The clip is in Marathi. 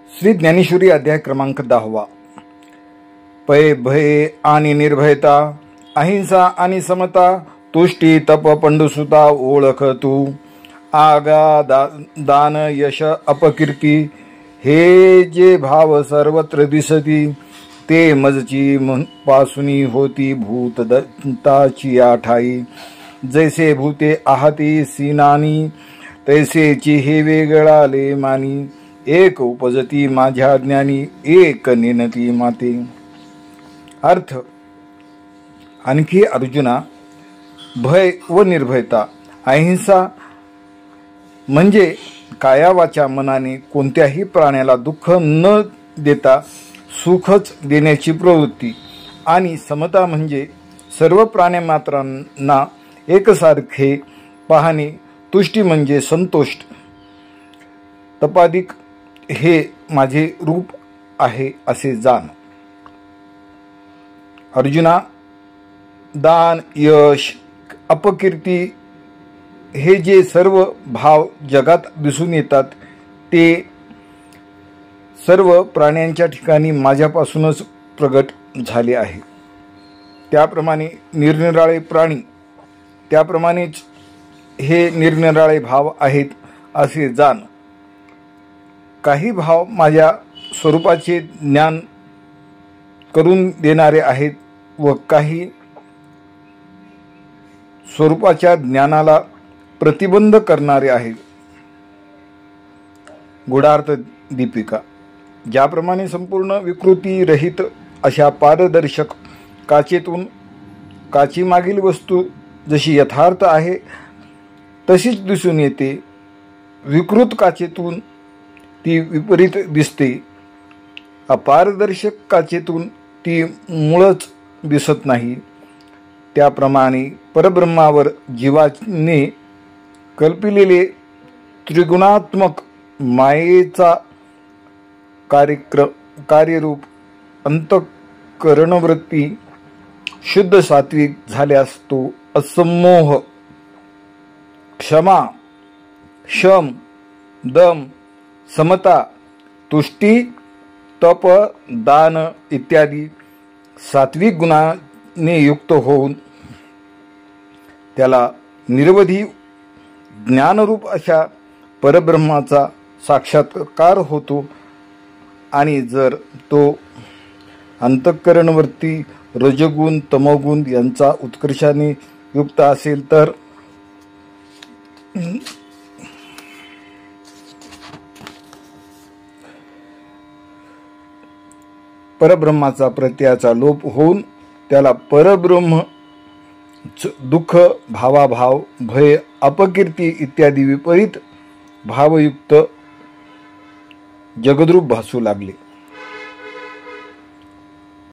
श्री ज्ञानेश्वरी अध्याय क्रमांक 10. पै भय आणि निर्भयता, अहिंसा आणि समता, तुष्टी तप पंडुसुता ओळख तू, आगा दान यश अपकीर्ती, हे जे भाव सर्वत्र दिसती, ते मजची पासुनी होती भूतदत्ताची आठाई. जैसे भूते आहाती सीनानी, तैसेची हे वेगळाले मानी, एक उपजती माझ्या ज्ञानी, एक निनती माते. अर्थ. आणखी अर्जुना, भय व निर्भयता, अहिंसा म्हणजे काया वाचा मनाने कोणत्याही प्राण्याला दुःख न देता सुखच देण्याची प्रवृत्ती, आणि समता म्हणजे सर्व प्राण्यामात्रांना एकसारखे पाहणे, तुष्टी म्हणजे संतोष, तपादिक हे माझे रूप आहे असे जाण. अर्जुना, दान यश अपकीर्ती हे जे सर्व भाव जगात दिसून येतात, ते सर्व प्राण्यांच्या ठिकाणी माझ्यापासूनच प्रगट झाले आहे. त्याप्रमाणे निरनिराळे प्राणी, त्याप्रमाणेच हे निरनिराळे भाव आहेत असे जाण. काही भाव माझ्या स्वरूपाचे ज्ञान करून देणारे आहेत व काही स्वरूपाच्या ज्ञानाला प्रतिबंध करणारे आहेत. गुढार्थ दीपिका. ज्याप्रमाणे संपूर्ण विकृती रहित अशा पारदर्शक काचेतून काचीमागील वस्तू जशी यथार्थ आहे तशीच दिसून येते, विकृत काचेतून ती विपरीत दिसते. अपारदर्शक काचेतून ती मुळच दिसत नाही. त्याप्रमाणे परब्रह्मावर जीवाने कल्पिलेले त्रिगुणात्मक मायेचा कार्यरूप अंतःकरणवृत्ती शुद्ध सात्विक झाल्यास तो असमोह, क्षमा, शम, दम, समता, तुष्टी, तप, दान इत्यादी सात्विक गुणाने युक्त होऊन त्याला निरवधी ज्ञानरूप अशा परब्रह्माचा साक्षात्कार होतो. आणि जर तो अंतःकरणवर्ती रजगुण तमोगुण यांचा उत्कर्षाने युक्त असेल तर परब्रह्माचा प्रत्ययाचा लोप होऊन त्याला परब्रह्म दुःख, भावाभाव, भय, अपकीर्ती इत्यादी विपरीत भावयुक्त जगद्रूप भासू लागले.